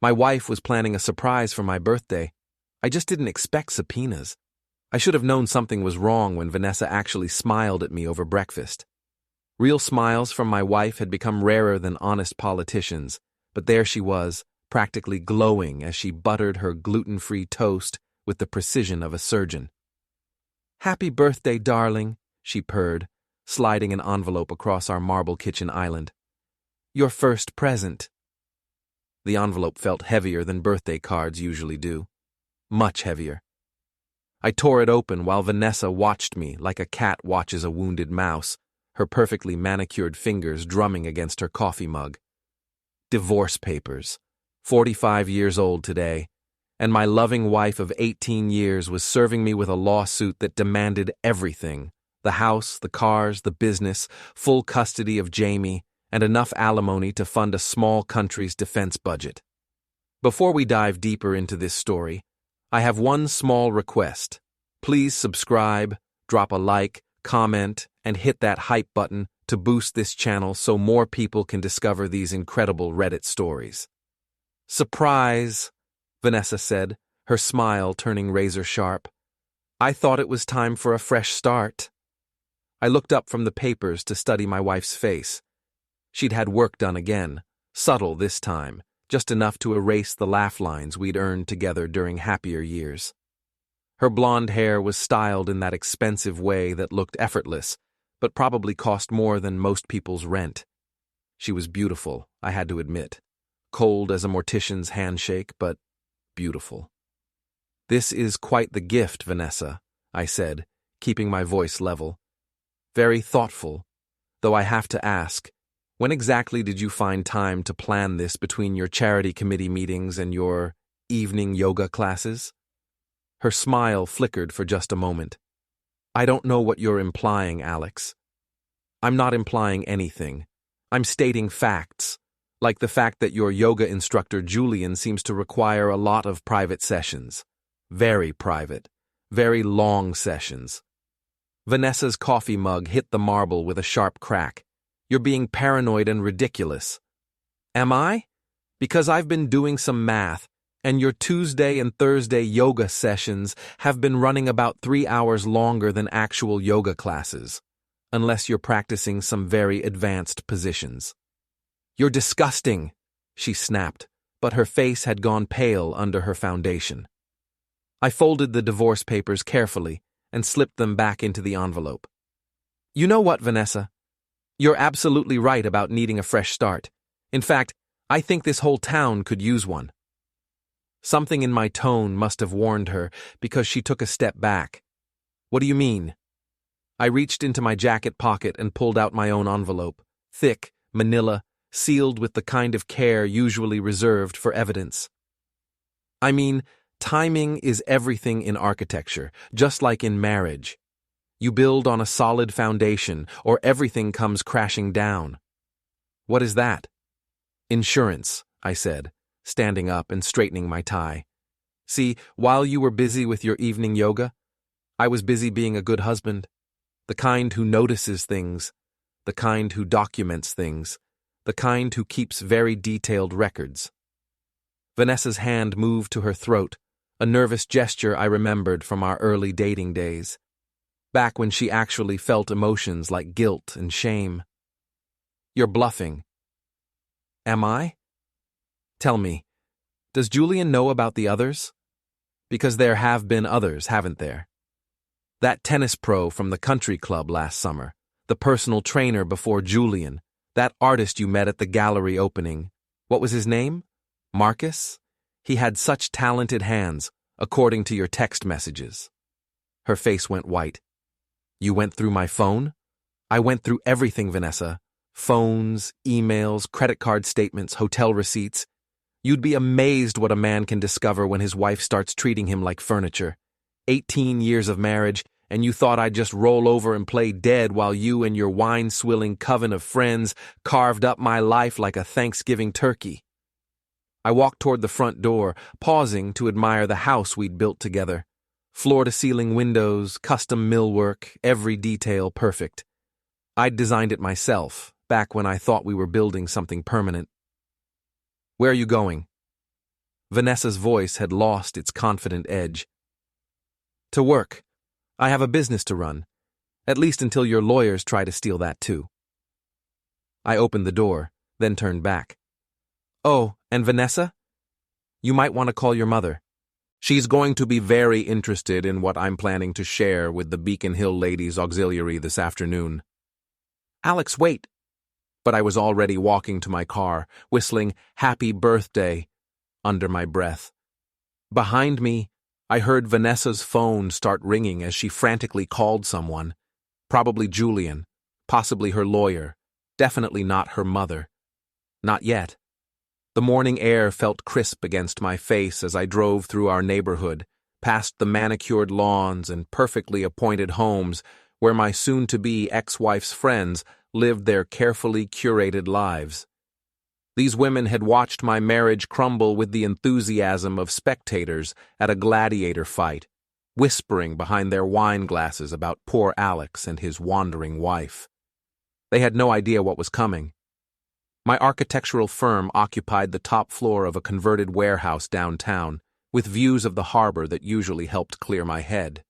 My wife was planning a surprise for my birthday. I just didn't expect subpoenas. I should have known something was wrong when Vanessa actually smiled at me over breakfast. Real smiles from my wife had become rarer than honest politicians, but there she was, practically glowing as she buttered her gluten-free toast with the precision of a surgeon. "Happy birthday, darling," she purred, sliding an envelope across our marble kitchen island. "Your first present." The envelope felt heavier than birthday cards usually do. Much heavier. I tore it open while Vanessa watched me like a cat watches a wounded mouse, her perfectly manicured fingers drumming against her coffee mug. Divorce papers. 45 years old today, and my loving wife of 18 years was serving me with a lawsuit that demanded everything: the house, the cars, the business, full custody of Jamie, and enough alimony to fund a small country's defense budget. Before we dive deeper into this story, I have one small request. Please subscribe, drop a like, comment, and hit that hype button to boost this channel so more people can discover these incredible Reddit stories. "Surprise," Vanessa said, her smile turning razor sharp. "I thought it was time for a fresh start." I looked up from the papers to study my wife's face. She'd had work done again, subtle this time, just enough to erase the laugh lines we'd earned together during happier years. Her blonde hair was styled in that expensive way that looked effortless, but probably cost more than most people's rent. She was beautiful, I had to admit. Cold as a mortician's handshake, but beautiful. "This is quite the gift, Vanessa," I said, keeping my voice level. "Very thoughtful, though I have to ask, when exactly did you find time to plan this between your charity committee meetings and your evening yoga classes?" Her smile flickered for just a moment. "I don't know what you're implying, Alex." "I'm not implying anything. I'm stating facts, like the fact that your yoga instructor Julian seems to require a lot of private sessions. Very private, very long sessions." Vanessa's coffee mug hit the marble with a sharp crack. "You're being paranoid and ridiculous." "Am I? Because I've been doing some math, and your Tuesday and Thursday yoga sessions have been running about 3 hours longer than actual yoga classes, unless you're practicing some very advanced positions." "You're disgusting," she snapped, but her face had gone pale under her foundation. I folded the divorce papers carefully and slipped them back into the envelope. "You know what, Vanessa? You're absolutely right about needing a fresh start. In fact, I think this whole town could use one." Something in my tone must have warned her, because she took a step back. "What do you mean?" I reached into my jacket pocket and pulled out my own envelope, thick, manila, sealed with the kind of care usually reserved for evidence. "I mean, timing is everything in architecture, just like in marriage. You build on a solid foundation, or everything comes crashing down." "What is that?" "Insurance," I said, standing up and straightening my tie. "See, while you were busy with your evening yoga, I was busy being a good husband. The kind who notices things, the kind who documents things, the kind who keeps very detailed records." Vanessa's hand moved to her throat, a nervous gesture I remembered from our early dating days, back when she actually felt emotions like guilt and shame. "You're bluffing." "Am I? Tell me, does Julian know about the others? Because there have been others, haven't there? That tennis pro from the country club last summer, the personal trainer before Julian, that artist you met at the gallery opening. What was his name? Marcus? He had such talented hands, according to your text messages." Her face went white. "You went through my phone?" "I went through everything, Vanessa. Phones, emails, credit card statements, hotel receipts. You'd be amazed what a man can discover when his wife starts treating him like furniture. 18 years of marriage, and you thought I'd just roll over and play dead while you and your wine-swilling coven of friends carved up my life like a Thanksgiving turkey." I walked toward the front door, pausing to admire the house we'd built together. Floor-to-ceiling windows, custom millwork, every detail perfect. I'd designed it myself, back when I thought we were building something permanent. "Where are you going?" Vanessa's voice had lost its confident edge. To work. I have a business to run. At least until your lawyers try to steal that too. I opened the door, then turned back. Oh, and Vanessa? You might want to call your mother. She's going to be very interested in what I'm planning to share with the Beacon Hill Ladies Auxiliary this afternoon. Alex, wait! But I was already walking to my car, whistling "Happy Birthday" under my breath. Behind me, I heard Vanessa's phone start ringing as she frantically called someone. Probably Julian, possibly her lawyer, definitely not her mother. Not yet. The morning air felt crisp against my face as I drove through our neighborhood, past the manicured lawns and perfectly appointed homes where my soon-to-be ex-wife's friends lived their carefully curated lives. These women had watched my marriage crumble with the enthusiasm of spectators at a gladiator fight, whispering behind their wine glasses about poor Alex and his wandering wife. They had no idea what was coming. My architectural firm occupied the top floor of a converted warehouse downtown, with views of the harbor that usually helped clear my head.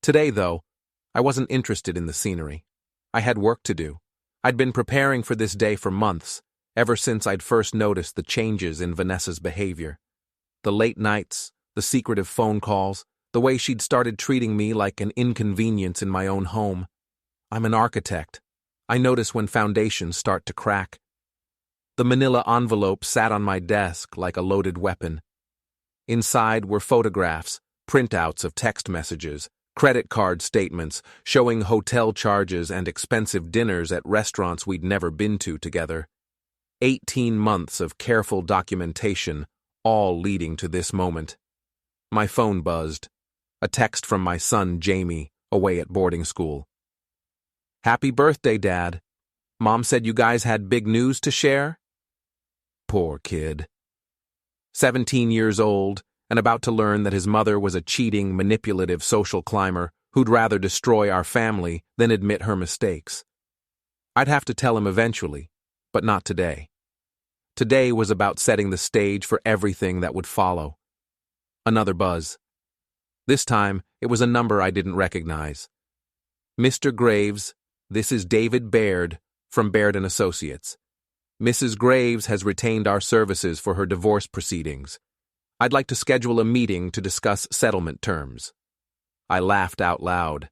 Today, though, I wasn't interested in the scenery. I had work to do. I'd been preparing for this day for months, ever since I'd first noticed the changes in Vanessa's behavior. The late nights, the secretive phone calls, the way she'd started treating me like an inconvenience in my own home. I'm an architect. I notice when foundations start to crack. The manila envelope sat on my desk like a loaded weapon. Inside were photographs, printouts of text messages, credit card statements showing hotel charges and expensive dinners at restaurants we'd never been to together. 18 months of careful documentation, all leading to this moment. My phone buzzed. A text from my son, Jamie, away at boarding school. Happy birthday, Dad. Mom said you guys had big news to share? Poor kid. 17 years old, and about to learn that his mother was a cheating, manipulative social climber who'd rather destroy our family than admit her mistakes. I'd have to tell him eventually, but not today. Today was about setting the stage for everything that would follow. Another buzz. This time, it was a number I didn't recognize. Mr. Graves, this is David Baird from Baird & Associates. Mrs. Graves has retained our services for her divorce proceedings. I'd like to schedule a meeting to discuss settlement terms. I laughed out loud.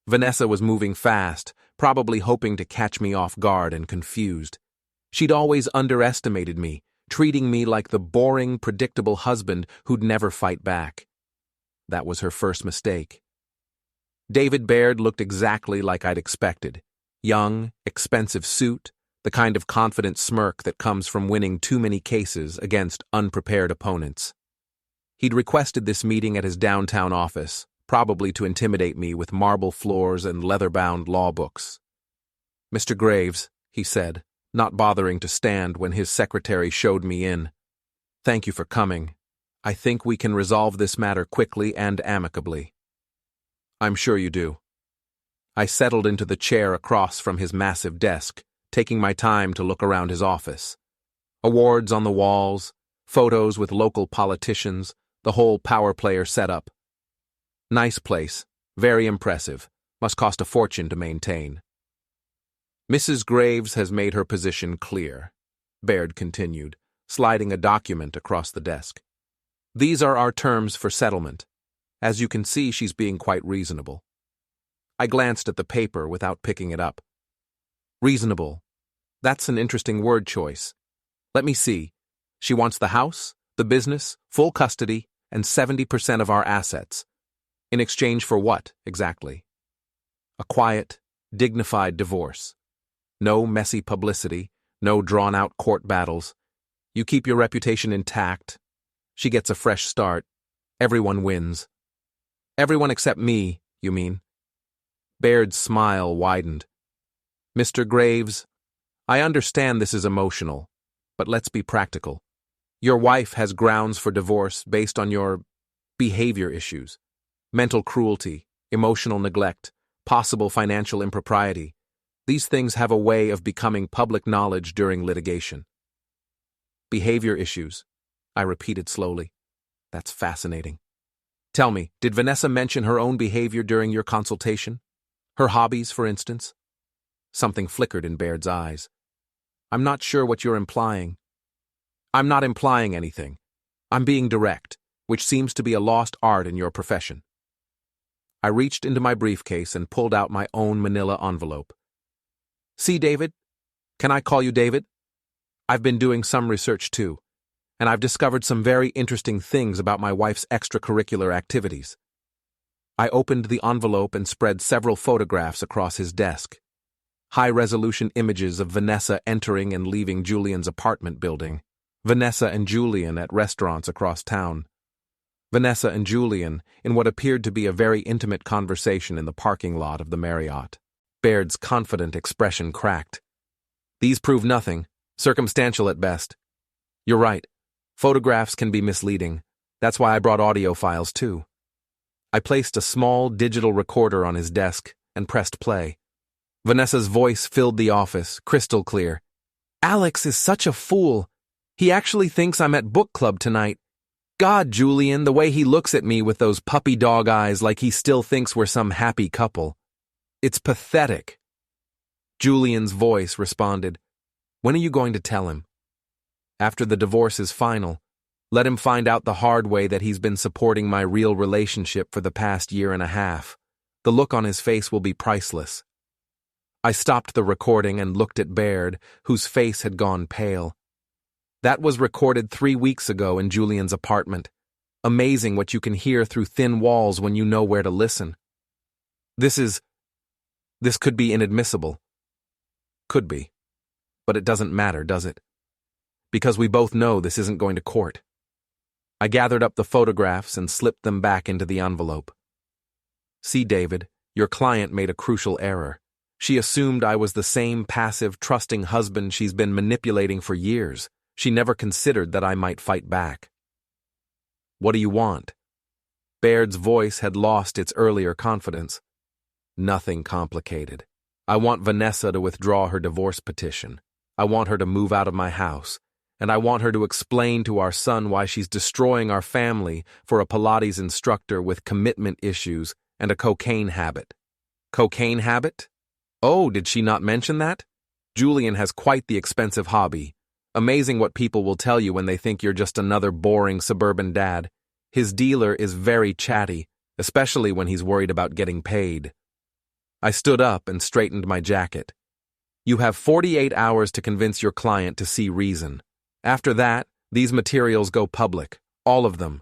Vanessa was moving fast, probably hoping to catch me off guard and confused. She'd always underestimated me, treating me like the boring, predictable husband who'd never fight back. That was her first mistake. David Baird looked exactly like I'd expected. Young, expensive suit, the kind of confident smirk that comes from winning too many cases against unprepared opponents. He'd requested this meeting at his downtown office, probably to intimidate me with marble floors and leather-bound law books. Mr. Graves, he said, not bothering to stand when his secretary showed me in. Thank you for coming. I think we can resolve this matter quickly and amicably. I'm sure you do. I settled into the chair across from his massive desk, taking my time to look around his office. Awards on the walls, photos with local politicians, the whole power player setup. Nice place, very impressive, must cost a fortune to maintain. Mrs. Graves has made her position clear, Baird continued, sliding a document across the desk. These are our terms for settlement. As you can see, she's being quite reasonable. I glanced at the paper without picking it up. Reasonable. That's an interesting word choice. Let me see. She wants the house, the business, full custody, and 70% of our assets. In exchange for what, exactly? A quiet, dignified divorce. No messy publicity, no drawn-out court battles. You keep your reputation intact. She gets a fresh start. Everyone wins. Everyone except me, you mean? Baird's smile widened. Mr. Graves, I understand this is emotional, but let's be practical. Your wife has grounds for divorce based on your behavior issues, mental cruelty, emotional neglect, possible financial impropriety. These things have a way of becoming public knowledge during litigation. Behavior issues. I repeated slowly. That's fascinating. Tell me, did Vanessa mention her own behavior during your consultation? Her hobbies, for instance? Something flickered in Baird's eyes. I'm not sure what you're implying. I'm not implying anything. I'm being direct, which seems to be a lost art in your profession. I reached into my briefcase and pulled out my own manila envelope. See, David? Can I call you David? I've been doing some research too, and I've discovered some very interesting things about my wife's extracurricular activities. I opened the envelope and spread several photographs across his desk. High-resolution images of Vanessa entering and leaving Julian's apartment building. Vanessa and Julian at restaurants across town. Vanessa and Julian in what appeared to be a very intimate conversation in the parking lot of the Marriott. Baird's confident expression cracked. These prove nothing, circumstantial at best. You're right. Photographs can be misleading. That's why I brought audio files too. I placed a small digital recorder on his desk and pressed play. Vanessa's voice filled the office, crystal clear. Alex is such a fool. He actually thinks I'm at book club tonight. God, Julian, the way he looks at me with those puppy dog eyes like he still thinks we're some happy couple. It's pathetic. Julian's voice responded, When are you going to tell him? After the divorce is final, let him find out the hard way that he's been supporting my real relationship for the past year and a half. The look on his face will be priceless. I stopped the recording and looked at Baird, whose face had gone pale. That was recorded 3 weeks ago in Julian's apartment. Amazing what you can hear through thin walls when you know where to listen. This could be inadmissible. Could be. But it doesn't matter, does it? Because we both know this isn't going to court. I gathered up the photographs and slipped them back into the envelope. See, David, your client made a crucial error. She assumed I was the same passive, trusting husband she's been manipulating for years. She never considered that I might fight back. What do you want? Baird's voice had lost its earlier confidence. Nothing complicated. I want Vanessa to withdraw her divorce petition. I want her to move out of my house. And I want her to explain to our son why she's destroying our family for a Pilates instructor with commitment issues and a cocaine habit. Cocaine habit? Oh, did she not mention that? Julian has quite the expensive hobby. Amazing what people will tell you when they think you're just another boring suburban dad. His dealer is very chatty, especially when he's worried about getting paid. I stood up and straightened my jacket. You have 48 hours to convince your client to see reason. After that, these materials go public, all of them.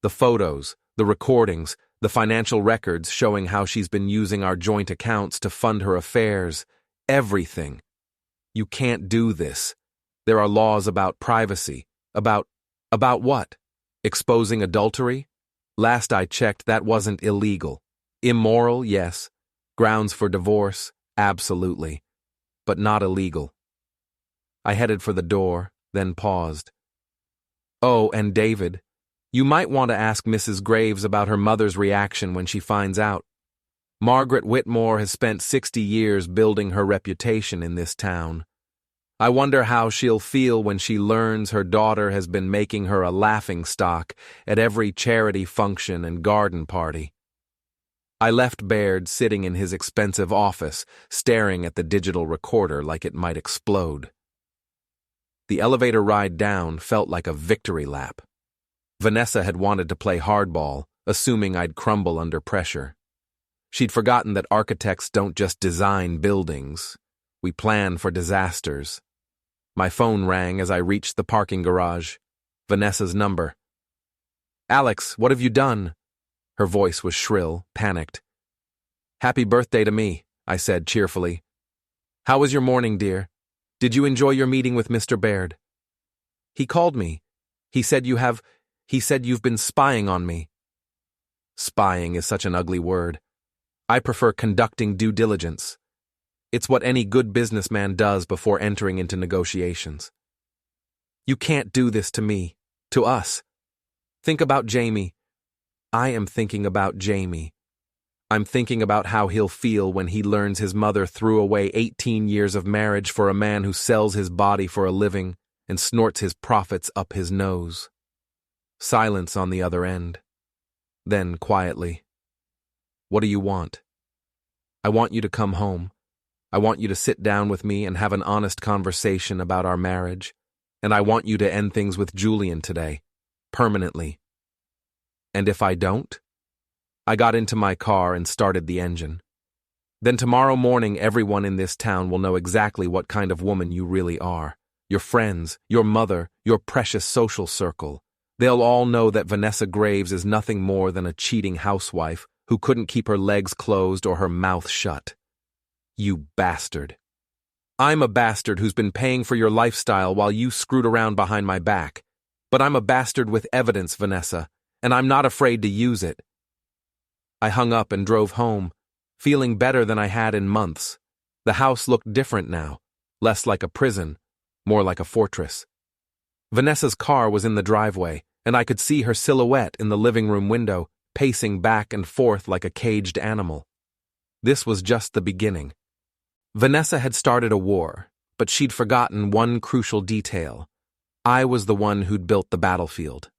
The photos, the recordings, the financial records showing how she's been using our joint accounts to fund her affairs, everything. You can't do this. There are laws about privacy. About what? Exposing adultery? Last I checked, that wasn't illegal. Immoral, yes. Grounds for divorce, absolutely. But not illegal. I headed for the door, then paused. Oh, and David, you might want to ask Mrs. Graves about her mother's reaction when she finds out. Margaret Whitmore has spent 60 years building her reputation in this town. I wonder how she'll feel when she learns her daughter has been making her a laughingstock at every charity function and garden party. I left Baird sitting in his expensive office, staring at the digital recorder like it might explode. The elevator ride down felt like a victory lap. Vanessa had wanted to play hardball, assuming I'd crumble under pressure. She'd forgotten that architects don't just design buildings. We plan for disasters. My phone rang as I reached the parking garage. Vanessa's number. Alex, what have you done? Her voice was shrill, panicked. Happy birthday to me, I said cheerfully. How was your morning, dear? Did you enjoy your meeting with Mr. Baird? He called me. He said you've been spying on me. Spying is such an ugly word. I prefer conducting due diligence. It's what any good businessman does before entering into negotiations. You can't do this to me, to us. Think about Jamie. I am thinking about Jamie. I'm thinking about how he'll feel when he learns his mother threw away 18 years of marriage for a man who sells his body for a living and snorts his profits up his nose. Silence on the other end. Then, quietly, "What do you want?" "I want you to come home. I want you to sit down with me and have an honest conversation about our marriage. And I want you to end things with Julian today. Permanently." "And if I don't?" I got into my car and started the engine. "Then tomorrow morning everyone in this town will know exactly what kind of woman you really are. Your friends, your mother, your precious social circle. They'll all know that Vanessa Graves is nothing more than a cheating housewife who couldn't keep her legs closed or her mouth shut. You bastard. I'm a bastard who's been paying for your lifestyle while you screwed around behind my back. But I'm a bastard with evidence, Vanessa, and I'm not afraid to use it." I hung up and drove home, feeling better than I had in months. The house looked different now, less like a prison, more like a fortress. Vanessa's car was in the driveway, and I could see her silhouette in the living room window, pacing back and forth like a caged animal. This was just the beginning. Vanessa had started a war, but she'd forgotten one crucial detail. I was the one who'd built the battlefield.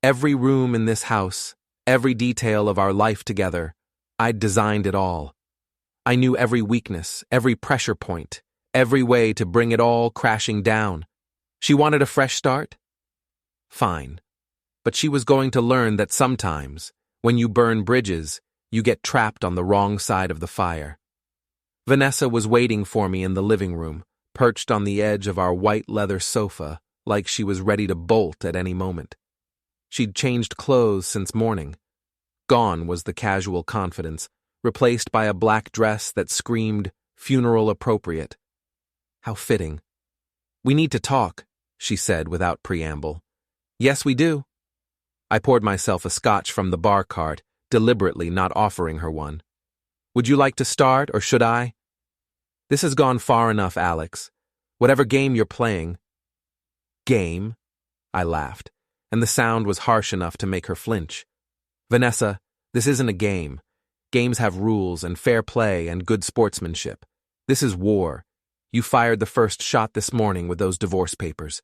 Every room in this house, every detail of our life together, I'd designed it all. I knew every weakness, every pressure point, every way to bring it all crashing down. She wanted a fresh start? Fine. But she was going to learn that sometimes, when you burn bridges, you get trapped on the wrong side of the fire. Vanessa was waiting for me in the living room, perched on the edge of our white leather sofa, like she was ready to bolt at any moment. She'd changed clothes since morning. Gone was the casual confidence, replaced by a black dress that screamed funeral appropriate. How fitting. "We need to talk," she said without preamble. "Yes, we do." I poured myself a scotch from the bar cart, deliberately not offering her one. "Would you like to start, or should I?" "This has gone far enough, Alex. Whatever game you're playing." "Game?" I laughed, and the sound was harsh enough to make her flinch. "Vanessa, this isn't a game. Games have rules and fair play and good sportsmanship. This is war. You fired the first shot this morning with those divorce papers.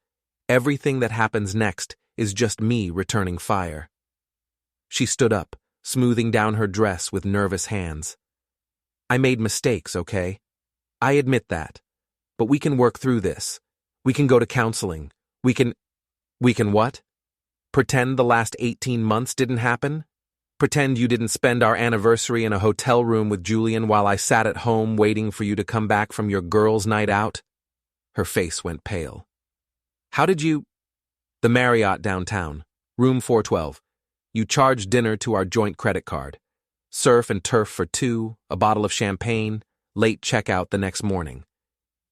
Everything that happens next is just me returning fire." She stood up, smoothing down her dress with nervous hands. "I made mistakes, okay? I admit that. But we can work through this. We can go to counseling. We can what? Pretend the last 18 months didn't happen? Pretend you didn't spend our anniversary in a hotel room with Julian while I sat at home waiting for you to come back from your girls' night out?" Her face went pale. "How did you—" "The Marriott downtown, room 412. You charged dinner to our joint credit card. Surf and turf for two, a bottle of champagne, late checkout the next morning.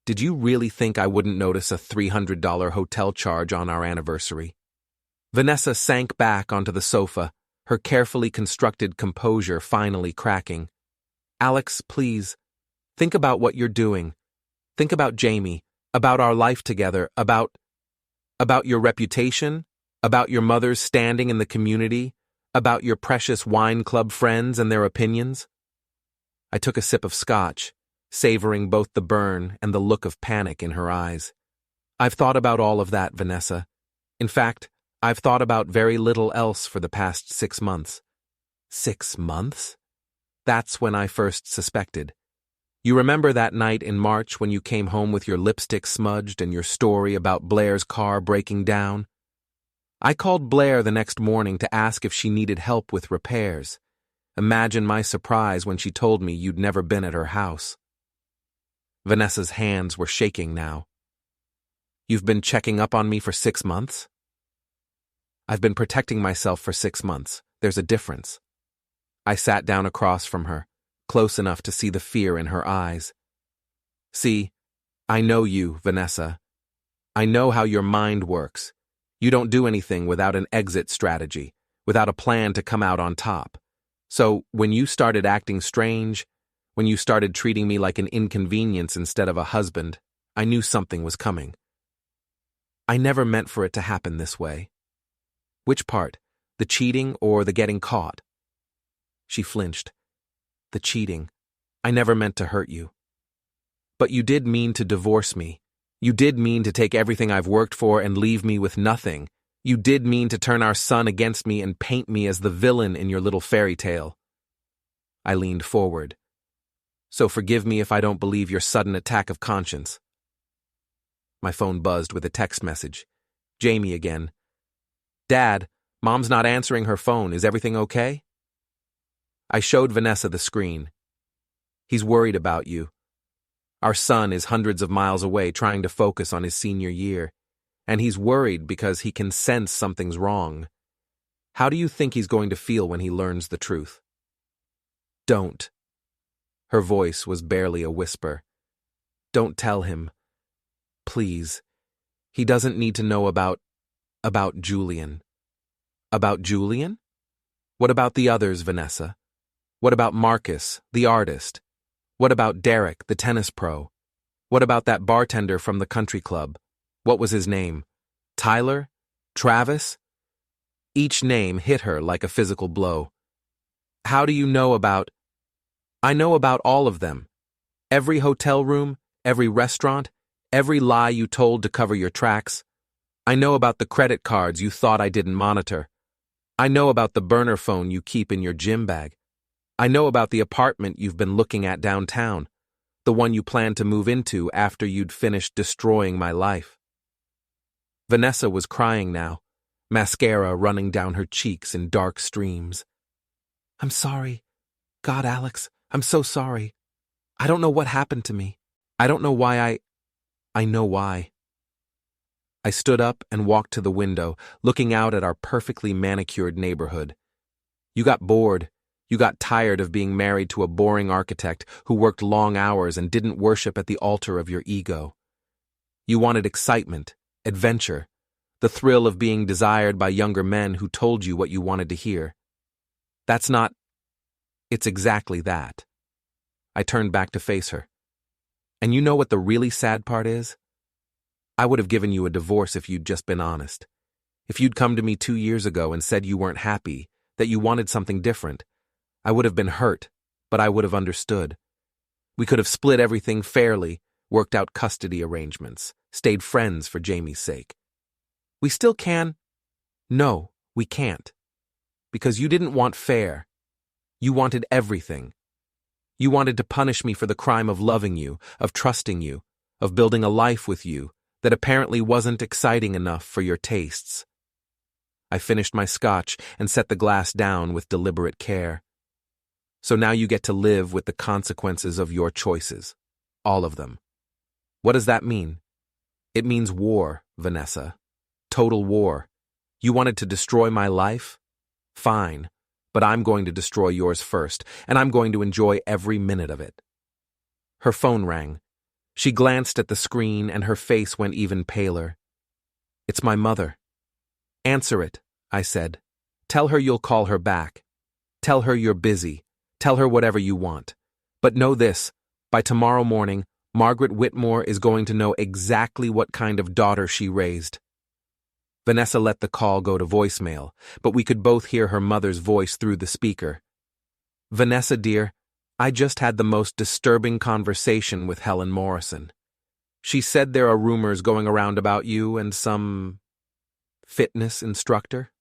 Did you really think I wouldn't notice a $300 hotel charge on our anniversary?" Vanessa sank back onto the sofa, her carefully constructed composure finally cracking. "Alex, please, think about what you're doing. Think about Jamie, about our life together, about your reputation, about your mother's standing in the community, about your precious wine club friends and their opinions." I took a sip of scotch, savoring both the burn and the look of panic in her eyes. "I've thought about all of that, Vanessa. In fact, I've thought about very little else for the past 6 months. 6 months? That's when I first suspected. You remember that night in March when you came home with your lipstick smudged and your story about Blair's car breaking down? I called Blair the next morning to ask if she needed help with repairs. Imagine my surprise when she told me you'd never been at her house. Vanessa's hands were shaking now. "You've been checking up on me for 6 months?" "I've been protecting myself for 6 months. There's a difference." I sat down across from her, close enough to see the fear in her eyes. "See, I know you, Vanessa. I know how your mind works. You don't do anything without an exit strategy, without a plan to come out on top. So, when you started acting strange, when you started treating me like an inconvenience instead of a husband, I knew something was coming. I never meant for it to happen this way." "Which part? The cheating or the getting caught?" She flinched. "The cheating. I never meant to hurt you." "But you did mean to divorce me. You did mean to take everything I've worked for and leave me with nothing. You did mean to turn our son against me and paint me as the villain in your little fairy tale. I leaned forward. So forgive me if I don't believe your sudden attack of conscience. My phone buzzed with a text message. Jamie again. Dad, Mom's not answering her phone. Is everything okay? I showed Vanessa the screen. He's worried about you. Our son is hundreds of miles away trying to focus on his senior year, and he's worried because he can sense something's wrong. How do you think he's going to feel when he learns the truth? Don't. Her voice was barely a whisper. Don't tell him. Please. He doesn't need to know about Julian. About Julian? What about the others, Vanessa? What about Marcus, the artist? What about Derek, the tennis pro? What about that bartender from the country club? What was his name? Tyler? Travis? Each name hit her like a physical blow. How do you know about... I know about all of them. Every hotel room, every restaurant, every lie you told to cover your tracks. I know about the credit cards you thought I didn't monitor. I know about the burner phone you keep in your gym bag. I know about the apartment you've been looking at downtown, the one you planned to move into after you'd finished destroying my life. Vanessa was crying now, mascara running down her cheeks in dark streams. I'm sorry. God, Alex, I'm so sorry. I don't know what happened to me. I don't know why I know why. I stood up and walked to the window, looking out at our perfectly manicured neighborhood. You got bored. You got tired of being married to a boring architect who worked long hours and didn't worship at the altar of your ego. You wanted excitement, adventure, the thrill of being desired by younger men who told you what you wanted to hear. That's not... It's exactly that. I turned back to face her. And you know what the really sad part is? I would have given you a divorce if you'd just been honest. If you'd come to me 2 years ago and said you weren't happy, that you wanted something different, I would have been hurt, but I would have understood. We could have split everything fairly, worked out custody arrangements, stayed friends for Jamie's sake. We still can. No, we can't. Because you didn't want fair. You wanted everything. You wanted to punish me for the crime of loving you, of trusting you, of building a life with you that apparently wasn't exciting enough for your tastes. I finished my scotch and set the glass down with deliberate care. So now you get to live with the consequences of your choices. All of them. What does that mean? It means war, Vanessa. Total war. You wanted to destroy my life? Fine. But I'm going to destroy yours first, and I'm going to enjoy every minute of it. Her phone rang. She glanced at the screen and her face went even paler. It's my mother. Answer it, I said. Tell her you'll call her back. Tell her you're busy. Tell her whatever you want. But know this, by tomorrow morning, Margaret Whitmore is going to know exactly what kind of daughter she raised. Vanessa let the call go to voicemail, but we could both hear her mother's voice through the speaker. Vanessa, dear, I just had the most disturbing conversation with Helen Morrison. She said there are rumors going around about you and some fitness instructor.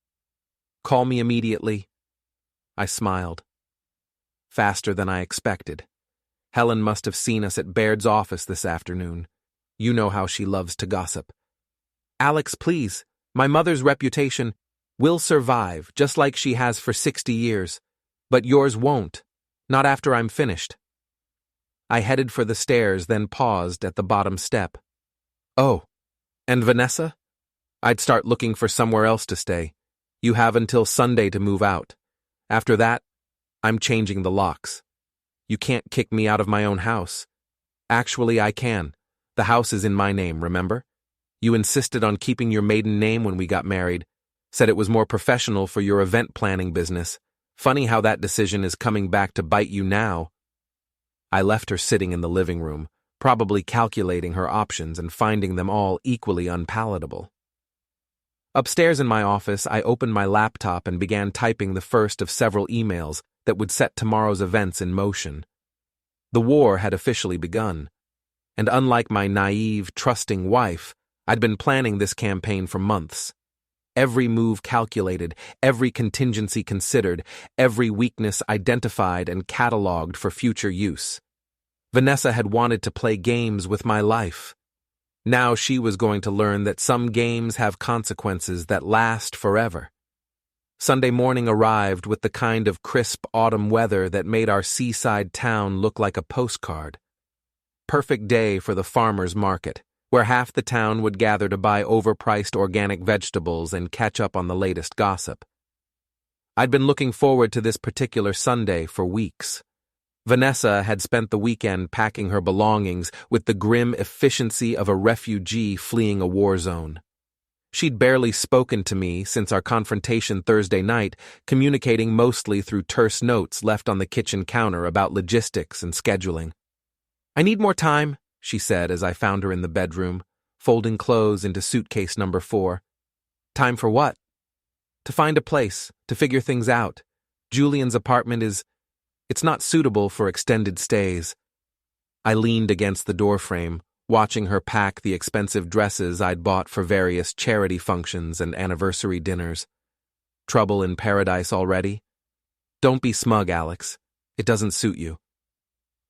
Call me immediately. I smiled. Faster than I expected. Helen must have seen us at Baird's office this afternoon. You know how she loves to gossip. Alex, please, my mother's reputation will survive just like she has for 60 years, but yours won't, not after I'm finished. I headed for the stairs, then paused at the bottom step. Oh, and Vanessa? I'd start looking for somewhere else to stay. You have until Sunday to move out. After that, I'm changing the locks. You can't kick me out of my own house. Actually, I can. The house is in my name, remember? You insisted on keeping your maiden name when we got married, said it was more professional for your event planning business. Funny how that decision is coming back to bite you now. I left her sitting in the living room, probably calculating her options and finding them all equally unpalatable. Upstairs in my office, I opened my laptop and began typing the first of several emails that would set tomorrow's events in motion. The war had officially begun, and unlike my naive, trusting wife, I'd been planning this campaign for months. every move calculated, every contingency considered, every weakness identified and cataloged for future use. Vanessa had wanted to play games with my life. Now she was going to learn that some games have consequences that last forever. Sunday morning arrived with the kind of crisp autumn weather that made our seaside town look like a postcard. Perfect day for the farmer's market, where half the town would gather to buy overpriced organic vegetables and catch up on the latest gossip. I'd been looking forward to this particular Sunday for weeks. Vanessa had spent the weekend packing her belongings with the grim efficiency of a refugee fleeing a war zone. She'd barely spoken to me since our confrontation Thursday night, communicating mostly through terse notes left on the kitchen counter about logistics and scheduling. "I need more time," she said as I found her in the bedroom, folding clothes into suitcase number 4. "Time for what?" "To find a place, to figure things out. Julian's apartment it's not suitable for extended stays." I leaned against the doorframe, watching her pack the expensive dresses I'd bought for various charity functions and anniversary dinners. Trouble in paradise already? Don't be smug, Alex. It doesn't suit you.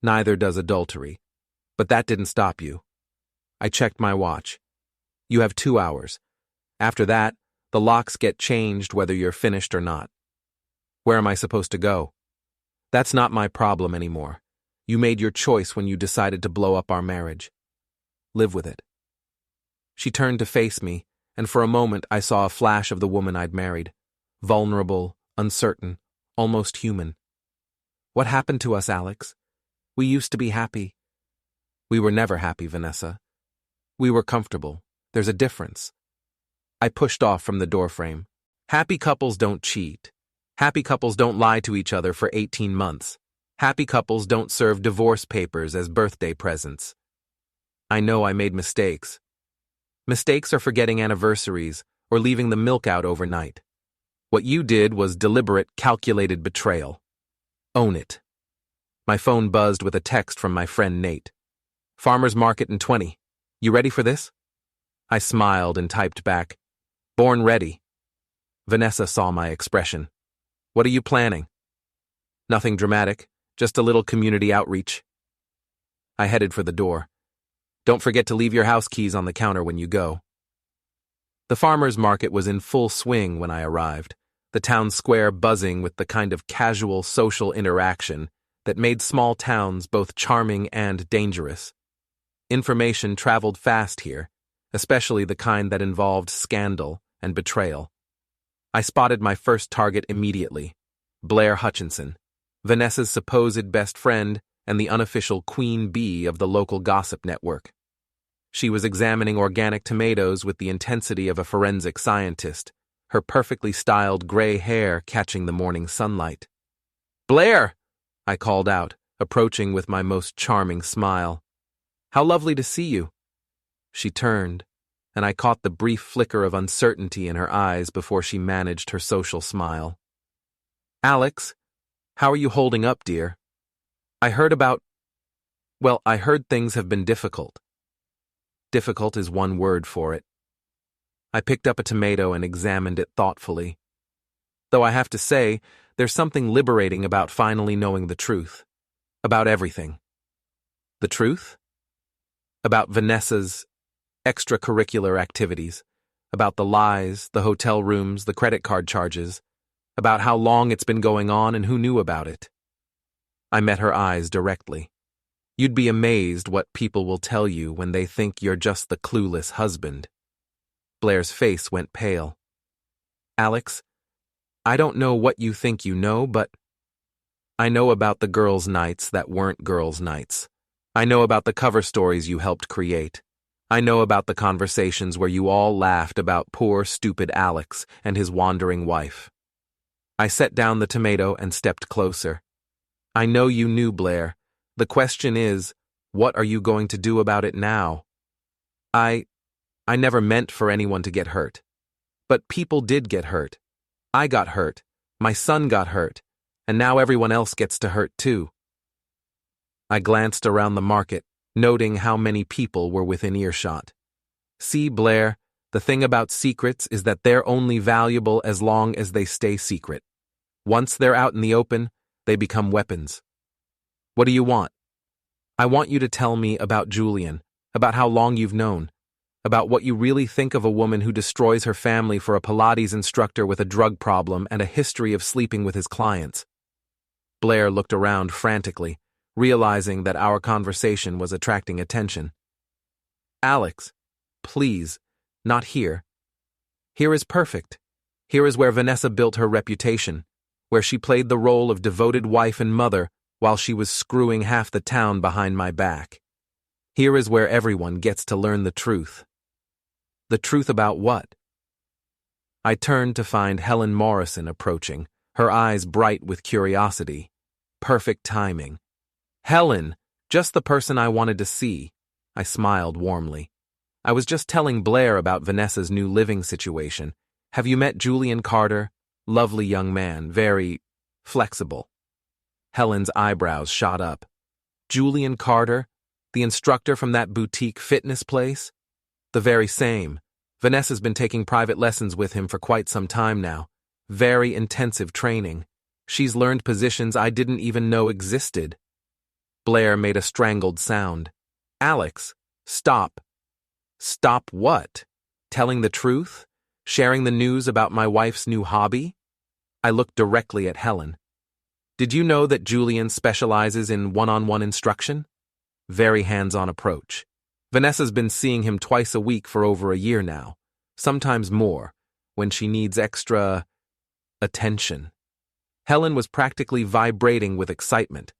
Neither does adultery. But that didn't stop you. I checked my watch. You have 2 hours. After that, the locks get changed whether you're finished or not. Where am I supposed to go? That's not my problem anymore. You made your choice when you decided to blow up our marriage. Live with it. She turned to face me, and for a moment I saw a flash of the woman I'd married. Vulnerable, uncertain, almost human. What happened to us, Alex? We used to be happy. We were never happy, Vanessa. We were comfortable. There's a difference. I pushed off from the doorframe. Happy couples don't cheat. Happy couples don't lie to each other for 18 months. Happy couples don't serve divorce papers as birthday presents. I know I made mistakes. Mistakes are forgetting anniversaries or leaving the milk out overnight. What you did was deliberate, calculated betrayal. Own it. My phone buzzed with a text from my friend Nate. "Farmer's market in 20. You ready for this?" I smiled and typed back, "Born ready." Vanessa saw my expression. "What are you planning?" "Nothing dramatic, just a little community outreach." I headed for the door. "Don't forget to leave your house keys on the counter when you go." The farmer's market was in full swing when I arrived, the town square buzzing with the kind of casual social interaction that made small towns both charming and dangerous. Information traveled fast here, especially the kind that involved scandal and betrayal. I spotted my first target immediately, Blair Hutchinson, Vanessa's supposed best friend and the unofficial queen bee of the local gossip network. She was examining organic tomatoes with the intensity of a forensic scientist, her perfectly styled gray hair catching the morning sunlight. "Blair!" I called out, approaching with my most charming smile. "How lovely to see you." She turned, and I caught the brief flicker of uncertainty in her eyes before she managed her social smile. "Alex, how are you holding up, dear? I heard things have been difficult." Difficult is one word for it. I picked up a tomato and examined it thoughtfully. Though I have to say, there's something liberating about finally knowing the truth. About everything. The truth? About Vanessa's extracurricular activities. About the lies, the hotel rooms, the credit card charges. About how long it's been going on and who knew about it. I met her eyes directly. You'd be amazed what people will tell you when they think you're just the clueless husband. Blair's face went pale. "Alex, I don't know what you think you know, but I know about the girls' nights that weren't girls' nights. I know about the cover stories you helped create. I know about the conversations where you all laughed about poor, stupid Alex and his wandering wife." I set down the tomato and stepped closer. "I know you knew, Blair. The question is, what are you going to do about it now? I never meant for anyone to get hurt. But people did get hurt. I got hurt. My son got hurt. And now everyone else gets to hurt too." I glanced around the market, noting how many people were within earshot. "See, Blair, The thing about secrets is that they're only valuable as long as they stay secret. Once they're out in the open, they become weapons. What do you want? I want you to tell me about Julian, about how long you've known, about what you really think of a woman who destroys her family for a Pilates instructor with a drug problem and a history of sleeping with his clients. Blair looked around frantically, realizing that our conversation was attracting attention. Alex, please, not here. Here is perfect. Here is where Vanessa built her reputation, where she played the role of devoted wife and mother while she was screwing half the town behind my back. Here is where everyone gets to learn the truth. The truth about what? I turned to find Helen Morrison approaching, her eyes bright with curiosity. Perfect timing. Helen, just the person I wanted to see. I smiled warmly. I was just telling Blair about Vanessa's new living situation. Have you met Julian Carter? Lovely young man, very flexible. Helen's eyebrows shot up. Julian Carter? The instructor from that boutique fitness place? The very same. Vanessa's been taking private lessons with him for quite some time now. Very intensive training. She's learned positions I didn't even know existed. Blair made a strangled sound. Alex, stop. Stop what? Telling the truth? Sharing the news about my wife's new hobby? I looked directly at Helen. Did you know that Julian specializes in one-on-one instruction? Very hands-on approach. Vanessa's been seeing him twice a week for over a year now, sometimes more, when she needs extra attention. Helen was practically vibrating with excitement.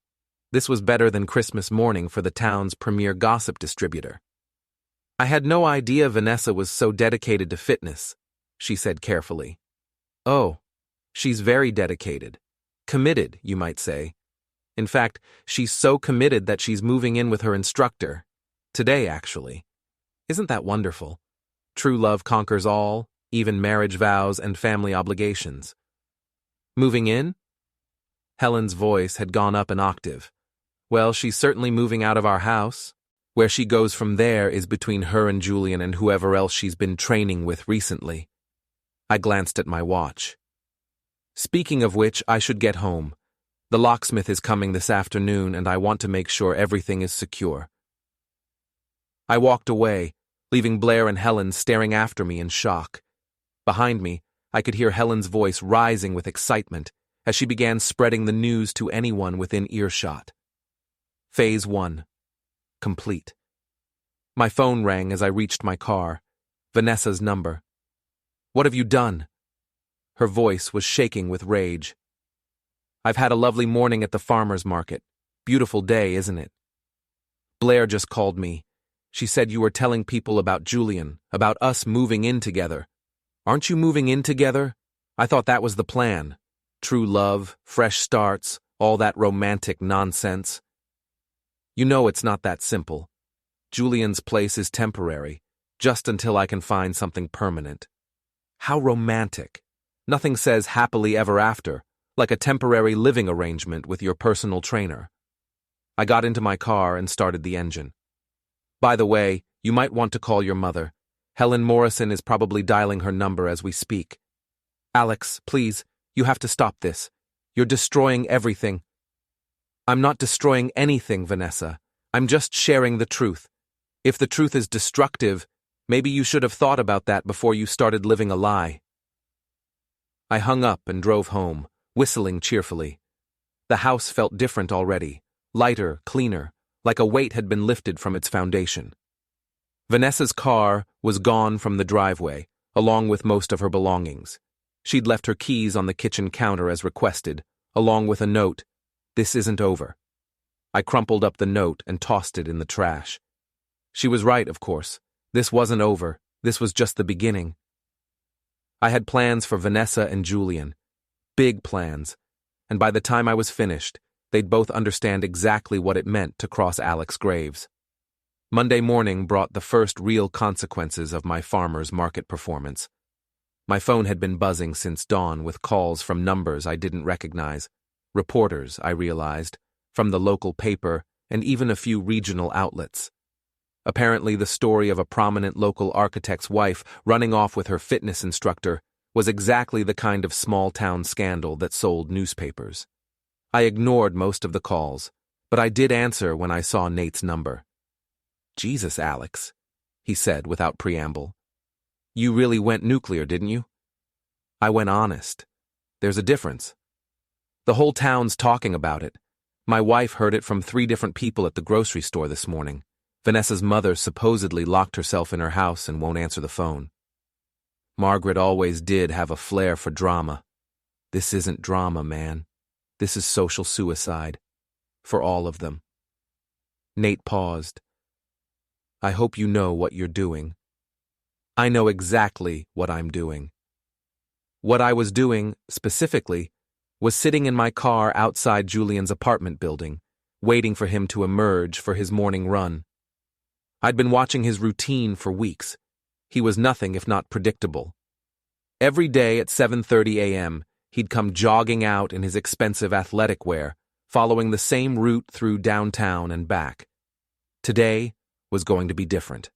This was better than Christmas morning for the town's premier gossip distributor. I had no idea Vanessa was so dedicated to fitness, she said carefully. Oh, she's very dedicated. Committed, you might say. In fact, she's so committed that she's moving in with her instructor. Today, actually. Isn't that wonderful? True love conquers all, even marriage vows and family obligations. Moving in? Helen's voice had gone up an octave. Well, she's certainly moving out of our house. Where she goes from there is between her and Julian and whoever else she's been training with recently. I glanced at my watch. Speaking of which, I should get home. The locksmith is coming this afternoon and I want to make sure everything is secure. I walked away, leaving Blair and Helen staring after me in shock. Behind me, I could hear Helen's voice rising with excitement as she began spreading the news to anyone within earshot. Phase 1. Complete. My phone rang as I reached my car. Vanessa's number. What have you done? Her voice was shaking with rage. I've had a lovely morning at the farmer's market. Beautiful day, isn't it? Blair just called me. She said you were telling people about Julian, about us moving in together. Aren't you moving in together? I thought that was the plan. True love, fresh starts, all that romantic nonsense. You know it's not that simple. Julian's place is temporary, just until I can find something permanent. How romantic. Nothing says happily ever after, like a temporary living arrangement with your personal trainer. I got into my car and started the engine. By the way, you might want to call your mother. Helen Morrison is probably dialing her number as we speak. Alex, please, you have to stop this. You're destroying everything. I'm not destroying anything, Vanessa. I'm just sharing the truth. If the truth is destructive, maybe you should have thought about that before you started living a lie. I hung up and drove home, whistling cheerfully. The house felt different already, lighter, cleaner, like a weight had been lifted from its foundation. Vanessa's car was gone from the driveway, along with most of her belongings. She'd left her keys on the kitchen counter as requested, along with a note, "This isn't over." I crumpled up the note and tossed it in the trash. She was right, of course. This wasn't over. This was just the beginning. I had plans for Vanessa and Julian. Big plans. And by the time I was finished, they'd both understand exactly what it meant to cross Alex Graves. Monday morning brought the first real consequences of my farmer's market performance. My phone had been buzzing since dawn with calls from numbers I didn't recognize. Reporters, I realized, from the local paper and even a few regional outlets. Apparently, the story of a prominent local architect's wife running off with her fitness instructor was exactly the kind of small-town scandal that sold newspapers. I ignored most of the calls, but I did answer when I saw Nate's number. "Jesus, Alex," he said without preamble. "You really went nuclear, didn't you?" I went honest. There's a difference. The whole town's talking about it. My wife heard it from 3 different people at the grocery store this morning. Vanessa's mother supposedly locked herself in her house and won't answer the phone. Margaret always did have a flair for drama. This isn't drama, man. This is social suicide. For all of them. Nate paused. "I hope you know what you're doing." I know exactly what I'm doing. What I was doing, specifically, was sitting in my car outside Julian's apartment building, waiting for him to emerge for his morning run. I'd been watching his routine for weeks. He was nothing if not predictable. Every day at 7:30 a.m., he'd come jogging out in his expensive athletic wear, following the same route through downtown and back. Today was going to be different.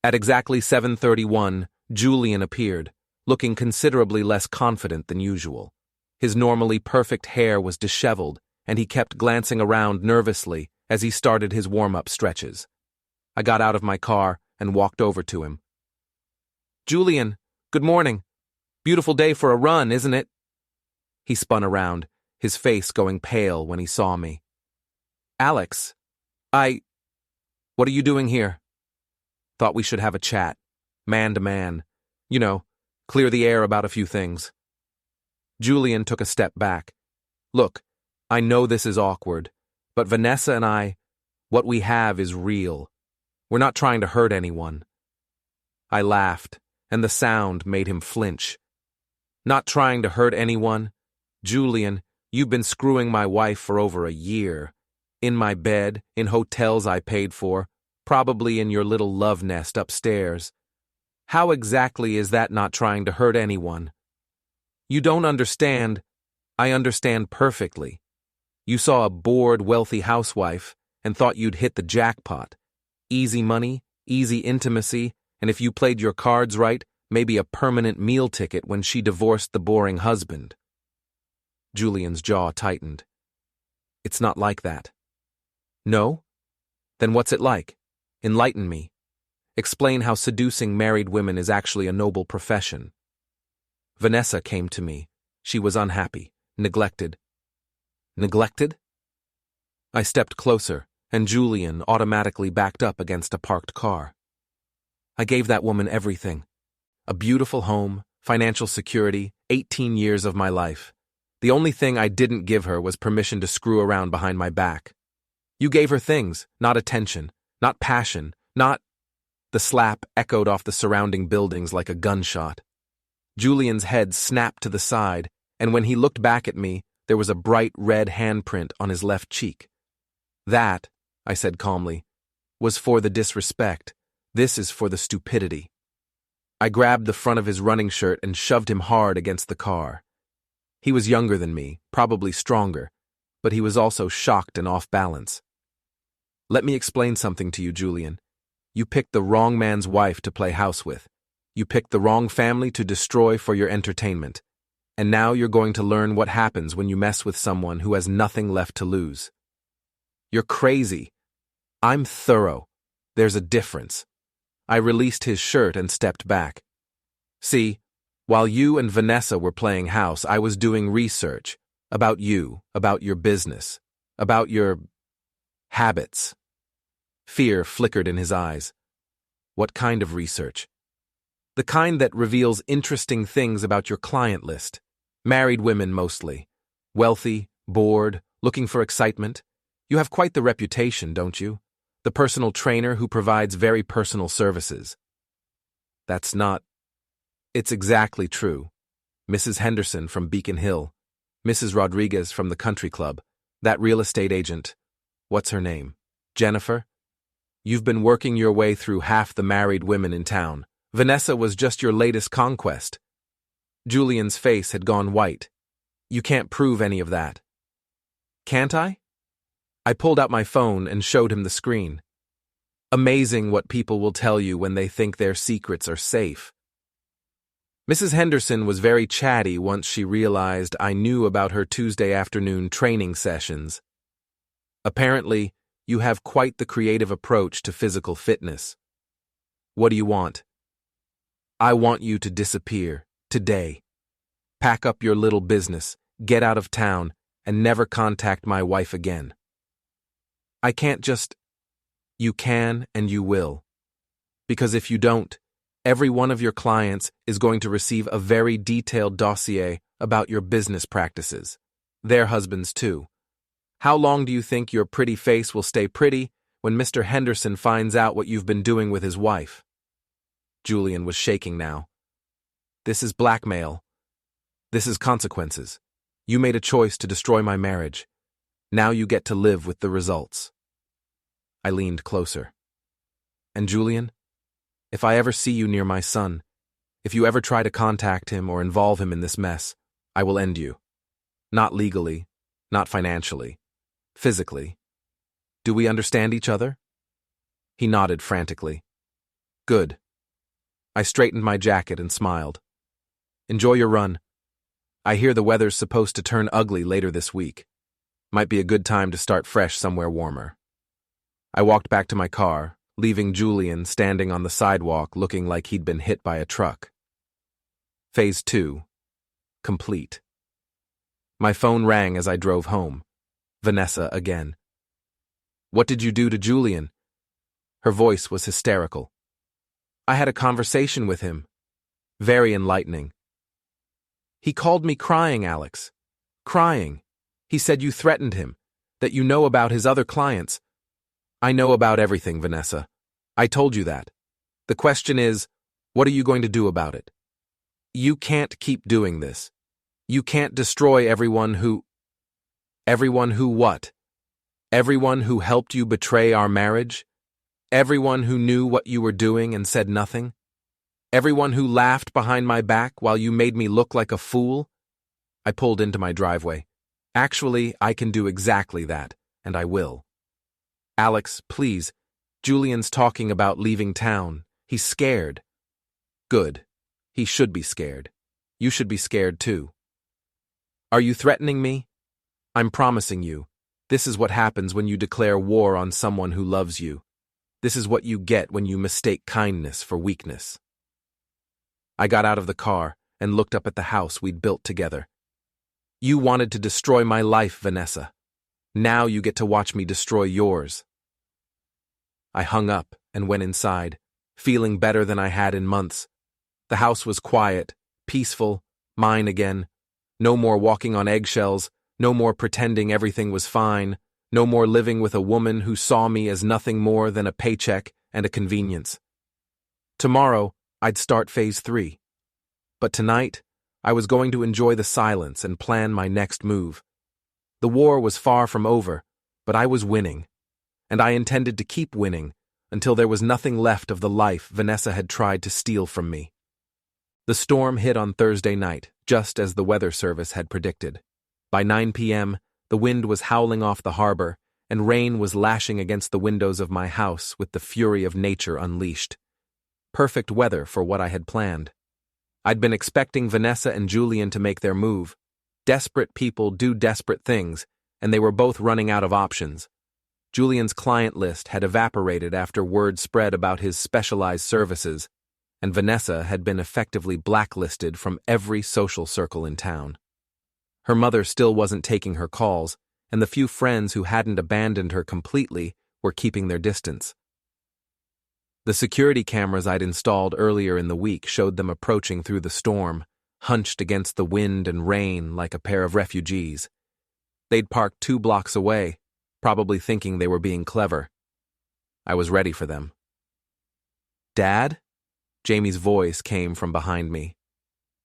At exactly 7:31, Julian appeared, looking considerably less confident than usual. His normally perfect hair was disheveled, and he kept glancing around nervously as he started his warm-up stretches. I got out of my car and walked over to him. "Julian, good morning. Beautiful day for a run, isn't it?" He spun around, his face going pale when he saw me. "Alex, what are you doing here?" "Thought we should have a chat, man to man. You know, clear the air about a few things." Julian took a step back. "Look, I know this is awkward, but Vanessa and what we have is real. We're not trying to hurt anyone." I laughed, and the sound made him flinch. "Not trying to hurt anyone? Julian, you've been screwing my wife for over a year. In my bed, in hotels I paid for, probably in your little love nest upstairs. How exactly is that not trying to hurt anyone?" "You don't understand." "I understand perfectly. You saw a bored, wealthy housewife and thought you'd hit the jackpot. Easy money, easy intimacy, and if you played your cards right, maybe a permanent meal ticket when she divorced the boring husband." Julian's jaw tightened. "It's not like that." "No? Then what's it like? Enlighten me. Explain how seducing married women is actually a noble profession." Vanessa came to me. She was unhappy, neglected. Neglected? I stepped closer, and Julian automatically backed up against a parked car. "I gave that woman everything. A beautiful home, financial security, 18 years of my life. The only thing I didn't give her was permission to screw around behind my back. You gave her things, not attention, not passion, not—" The slap echoed off the surrounding buildings like a gunshot. Julian's head snapped to the side, and when he looked back at me, there was a bright red handprint on his left cheek. "That," I said calmly, "was for the disrespect. This is for the stupidity." I grabbed the front of his running shirt and shoved him hard against the car. He was younger than me, probably stronger, but he was also shocked and off balance. "Let me explain something to you, Julian. You picked the wrong man's wife to play house with. You picked the wrong family to destroy for your entertainment. And now you're going to learn what happens when you mess with someone who has nothing left to lose. You're crazy. I'm thorough. There's a difference." I released his shirt and stepped back. "See, while you and Vanessa were playing house, I was doing research about you, about your business, about your habits." Fear flickered in his eyes. "What kind of research?" "The kind that reveals interesting things about your client list. Married women mostly. Wealthy, bored, looking for excitement. You have quite the reputation, don't you? The personal trainer who provides very personal services." "That's not—" "It's exactly true. Mrs. Henderson from Beacon Hill. Mrs. Rodriguez from the country club. That real estate agent. What's her name? Jennifer? You've been working your way through half the married women in town. Vanessa was just your latest conquest." Julian's face had gone white. "You can't prove any of that." "Can't I?" I pulled out my phone and showed him the screen. Amazing what people will tell you when they think their secrets are safe. Mrs. Henderson was very chatty once she realized I knew about her Tuesday afternoon training sessions. Apparently, you have quite the creative approach to physical fitness. What do you want? I want you to disappear, today. Pack up your little business, get out of town, and never contact my wife again. I can't just... You can and you will. Because if you don't, every one of your clients is going to receive a very detailed dossier about your business practices. Their husbands too. How long do you think your pretty face will stay pretty when Mr. Henderson finds out what you've been doing with his wife? Julian was shaking now. This is blackmail. This is consequences. You made a choice to destroy my marriage. Now you get to live with the results. I leaned closer. And Julian, if I ever see you near my son, if you ever try to contact him or involve him in this mess, I will end you. Not legally, not financially, physically. Do we understand each other? He nodded frantically. Good. I straightened my jacket and smiled. Enjoy your run. I hear the weather's supposed to turn ugly later this week. Might be a good time to start fresh somewhere warmer. I walked back to my car, leaving Julian standing on the sidewalk looking like he'd been hit by a truck. Phase 2. Complete. My phone rang as I drove home. Vanessa again. What did you do to Julian? Her voice was hysterical. I had a conversation with him. Very enlightening. He called me crying, Alex. Crying. He said you threatened him, that you know about his other clients. I know about everything, Vanessa. I told you that. The question is, what are you going to do about it? You can't keep doing this. You can't destroy everyone who... Everyone who what? Everyone who helped you betray our marriage? Everyone who knew what you were doing and said nothing? Everyone who laughed behind my back while you made me look like a fool? I pulled into my driveway. Actually, I can do exactly that, and I will. Alex, please. Julian's talking about leaving town. He's scared. Good. He should be scared. You should be scared too. Are you threatening me? I'm promising you. This is what happens when you declare war on someone who loves you. This is what you get when you mistake kindness for weakness. I got out of the car and looked up at the house we'd built together. You wanted to destroy my life, Vanessa. Now you get to watch me destroy yours. I hung up and went inside, feeling better than I had in months. The house was quiet, peaceful, mine again. No more walking on eggshells, no more pretending everything was fine, no more living with a woman who saw me as nothing more than a paycheck and a convenience. Tomorrow, I'd start phase 3. But tonight, I was going to enjoy the silence and plan my next move. The war was far from over, but I was winning. And I intended to keep winning until there was nothing left of the life Vanessa had tried to steal from me. The storm hit on Thursday night, just as the weather service had predicted. By 9 p.m., the wind was howling off the harbor, and rain was lashing against the windows of my house with the fury of nature unleashed. Perfect weather for what I had planned. I'd been expecting Vanessa and Julian to make their move. Desperate people do desperate things, and they were both running out of options. Julian's client list had evaporated after word spread about his specialized services, and Vanessa had been effectively blacklisted from every social circle in town. Her mother still wasn't taking her calls, and the few friends who hadn't abandoned her completely were keeping their distance. The security cameras I'd installed earlier in the week showed them approaching through the storm, hunched against the wind and rain like a pair of refugees. They'd parked 2 blocks away, probably thinking they were being clever. I was ready for them. Dad? Jamie's voice came from behind me.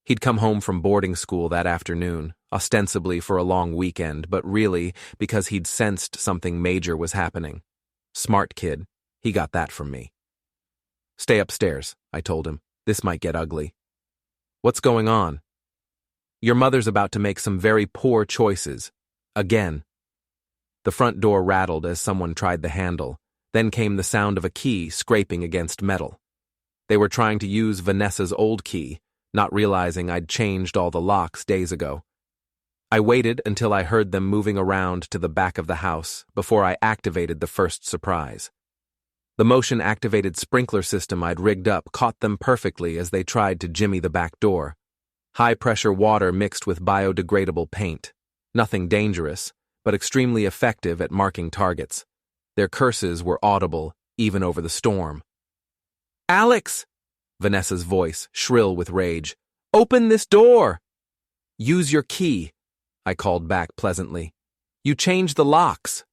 He'd come home from boarding school that afternoon, ostensibly for a long weekend, but really because he'd sensed something major was happening. Smart kid, he got that from me. Stay upstairs, I told him. This might get ugly. What's going on? Your mother's about to make some very poor choices. Again. The front door rattled as someone tried the handle, Then came the sound of a key scraping against metal. They were trying to use Vanessa's old key, not realizing I'd changed all the locks days ago. I waited until I heard them moving around to the back of the house before I activated the first surprise. The motion-activated sprinkler system I'd rigged up caught them perfectly as they tried to jimmy the back door. High-pressure water mixed with biodegradable paint. Nothing dangerous, but extremely effective at marking targets. Their curses were audible, even over the storm. "Alex!" Vanessa's voice, shrill with rage. "Open this door!" "Use your key," I called back pleasantly. "You changed the locks."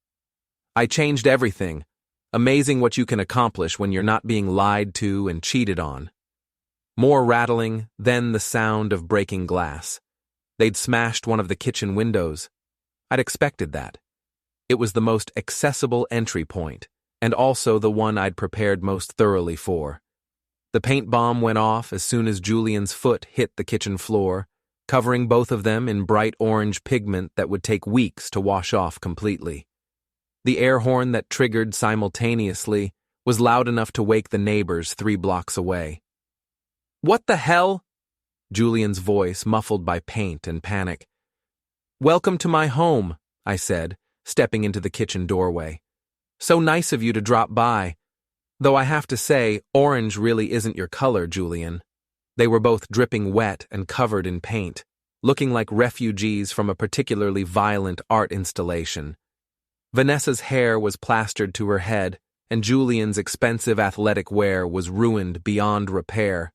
"I changed everything. Amazing what you can accomplish when you're not being lied to and cheated on." More rattling, then the sound of breaking glass. They'd smashed one of the kitchen windows. I'd expected that. It was the most accessible entry point, and also the one I'd prepared most thoroughly for. The paint bomb went off as soon as Julian's foot hit the kitchen floor, covering both of them in bright orange pigment that would take weeks to wash off completely. The air horn that triggered simultaneously was loud enough to wake the neighbors 3 blocks away. "What the hell?" Julian's voice muffled by paint and panic. "Welcome to my home," I said, stepping into the kitchen doorway. "So nice of you to drop by. Though I have to say, orange really isn't your color, Julian." They were both dripping wet and covered in paint, looking like refugees from a particularly violent art installation. Vanessa's hair was plastered to her head, and Julian's expensive athletic wear was ruined beyond repair.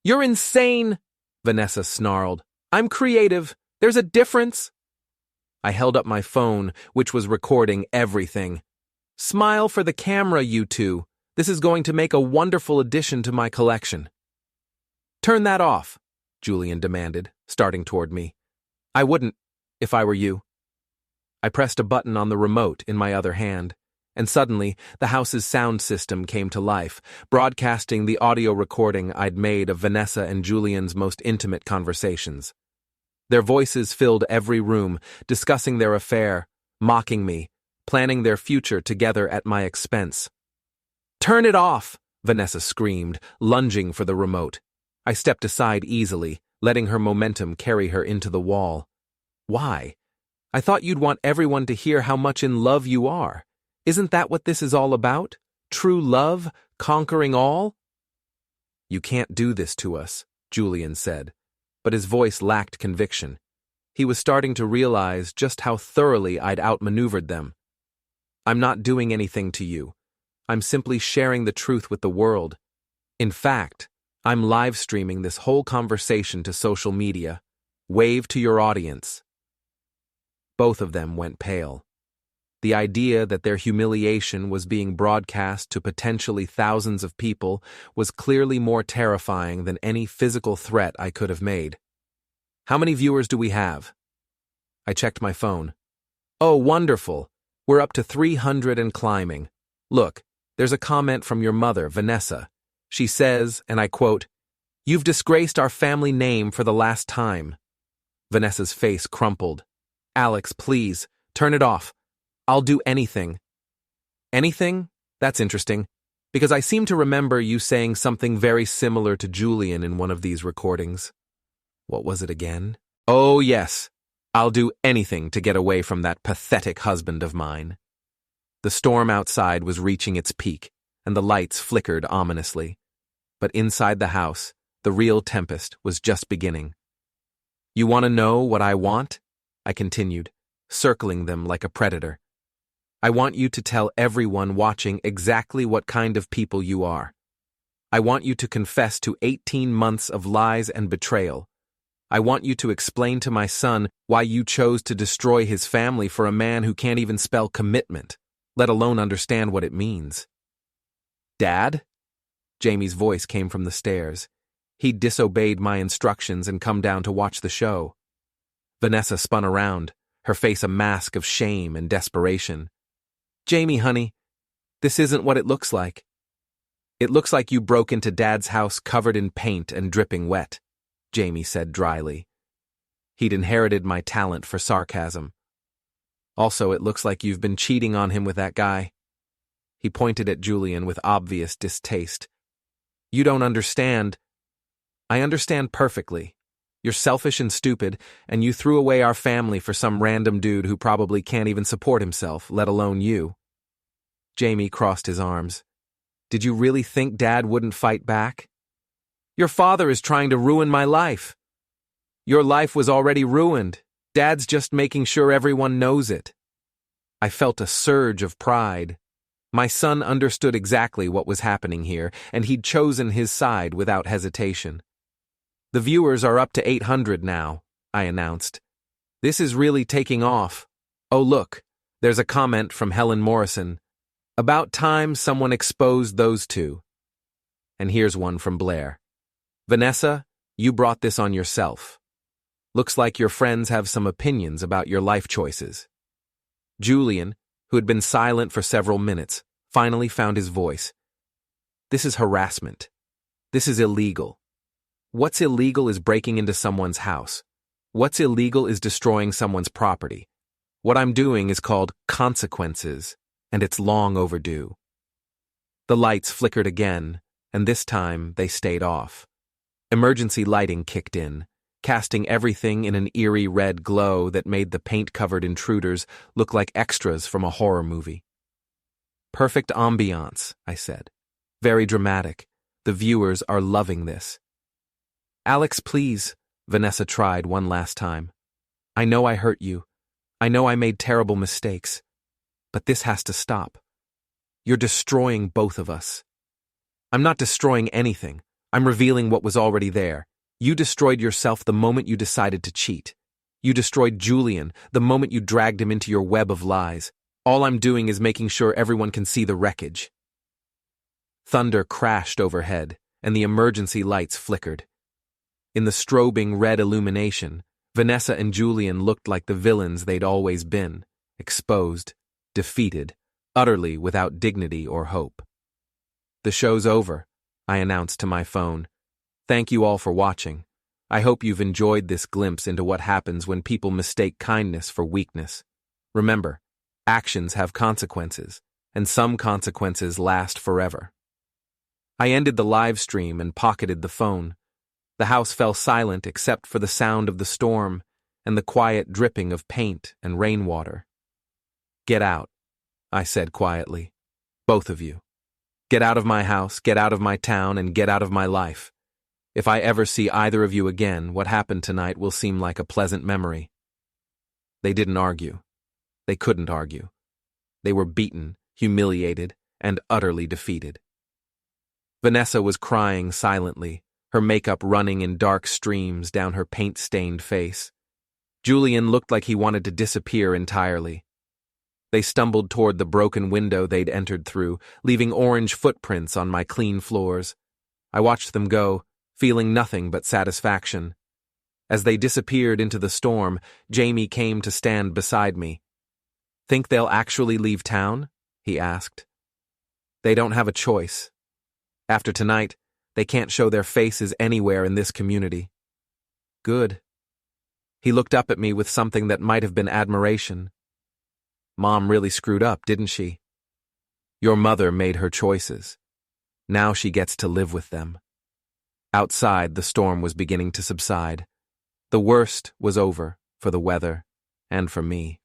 "You're insane!" Vanessa snarled. "I'm creative. There's a difference." I held up my phone, which was recording everything. "Smile for the camera, you two. This is going to make a wonderful addition to my collection." "Turn that off," Julian demanded, starting toward me. "I wouldn't, if I were you." I pressed a button on the remote in my other hand, and suddenly the house's sound system came to life, broadcasting the audio recording I'd made of Vanessa and Julian's most intimate conversations. Their voices filled every room, discussing their affair, mocking me, planning their future together at my expense. "Turn it off!" Vanessa screamed, lunging for the remote. I stepped aside easily, letting her momentum carry her into the wall. "Why? I thought you'd want everyone to hear how much in love you are. Isn't that what this is all about? True love, conquering all?" "You can't do this to us," Julian said, but his voice lacked conviction. He was starting to realize just how thoroughly I'd outmaneuvered them. "I'm not doing anything to you. I'm simply sharing the truth with the world. In fact, I'm live streaming this whole conversation to social media. Wave to your audience." Both of them went pale. The idea that their humiliation was being broadcast to potentially thousands of people was clearly more terrifying than any physical threat I could have made. "How many viewers do we have?" I checked my phone. "Oh, wonderful. We're up to 300 and climbing. Look, there's a comment from your mother, Vanessa. She says, and I quote, 'You've disgraced our family name for the last time.'" Vanessa's face crumpled. "Alex, please, turn it off. I'll do anything." "Anything? That's interesting, because I seem to remember you saying something very similar to Julian in one of these recordings." What was it again? "Oh, yes. I'll do anything to get away from that pathetic husband of mine." The storm outside was reaching its peak, and the lights flickered ominously. But inside the house, the real tempest was just beginning. "You want to know what I want?" I continued, circling them like a predator. "I want you to tell everyone watching exactly what kind of people you are. I want you to confess to 18 months of lies and betrayal. I want you to explain to my son why you chose to destroy his family for a man who can't even spell commitment, let alone understand what it means." "Dad?" Jamie's voice came from the stairs. He'd disobeyed my instructions and come down to watch the show. Vanessa spun around, her face a mask of shame and desperation. "Jamie, honey, this isn't what it looks like. It looks like you broke into Dad's house covered in paint and dripping wet," Jamie said dryly. He'd inherited my talent for sarcasm. "Also, it looks like you've been cheating on him with that guy." He pointed at Julian with obvious distaste. You don't understand. I understand perfectly. You're selfish and stupid, and you threw away our family for some random dude who probably can't even support himself, let alone you. Jamie crossed his arms. Did you really think Dad wouldn't fight back? Your father is trying to ruin my life. Your life was already ruined. Dad's just making sure everyone knows it. I felt a surge of pride. My son understood exactly what was happening here, and he'd chosen his side without hesitation. The viewers are up to 800 now, I announced. This is really taking off. Oh look, there's a comment from Helen Morrison. About time someone exposed those two. And here's one from Blair. Vanessa, you brought this on yourself. Looks like your friends have some opinions about your life choices. Julian, who had been silent for several minutes, finally found his voice. This is harassment. This is illegal. What's illegal is breaking into someone's house. What's illegal is destroying someone's property. What I'm doing is called consequences, and it's long overdue. The lights flickered again, and this time they stayed off. Emergency lighting kicked in, casting everything in an eerie red glow that made the paint-covered intruders look like extras from a horror movie. Perfect ambiance, I said. Very dramatic. The viewers are loving this. Alex, please, Vanessa tried one last time. I know I hurt you. I know I made terrible mistakes. But this has to stop. You're destroying both of us. I'm not destroying anything. I'm revealing what was already there. You destroyed yourself the moment you decided to cheat. You destroyed Julian the moment you dragged him into your web of lies. All I'm doing is making sure everyone can see the wreckage. Thunder crashed overhead, and the emergency lights flickered. In the strobing red illumination, Vanessa and Julian looked like the villains they'd always been, exposed, defeated, utterly without dignity or hope. The show's over, I announced to my phone. Thank you all for watching. I hope you've enjoyed this glimpse into what happens when people mistake kindness for weakness. Remember, actions have consequences, and some consequences last forever. I ended the live stream and pocketed the phone. The house fell silent except for the sound of the storm and the quiet dripping of paint and rainwater. Get out, I said quietly. Both of you. Get out of my house, get out of my town, and get out of my life. If I ever see either of you again, what happened tonight will seem like a pleasant memory. They didn't argue. They couldn't argue. They were beaten, humiliated, and utterly defeated. Vanessa was crying silently, her makeup running in dark streams down her paint-stained face. Julian looked like he wanted to disappear entirely. They stumbled toward the broken window they'd entered through, leaving orange footprints on my clean floors. I watched them go, feeling nothing but satisfaction. As they disappeared into the storm, Jamie came to stand beside me. Think they'll actually leave town? He asked. They don't have a choice. After tonight, they can't show their faces anywhere in this community. Good. He looked up at me with something that might have been admiration. Mom really screwed up, didn't she? Your mother made her choices. Now she gets to live with them. Outside, the storm was beginning to subside. The worst was over, for the weather, and for me.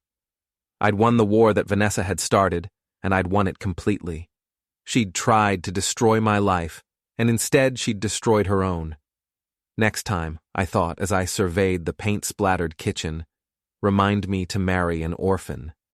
I'd won the war that Vanessa had started, and I'd won it completely. She'd tried to destroy my life, and instead she'd destroyed her own. Next time, I thought as I surveyed the paint-splattered kitchen, remind me to marry an orphan.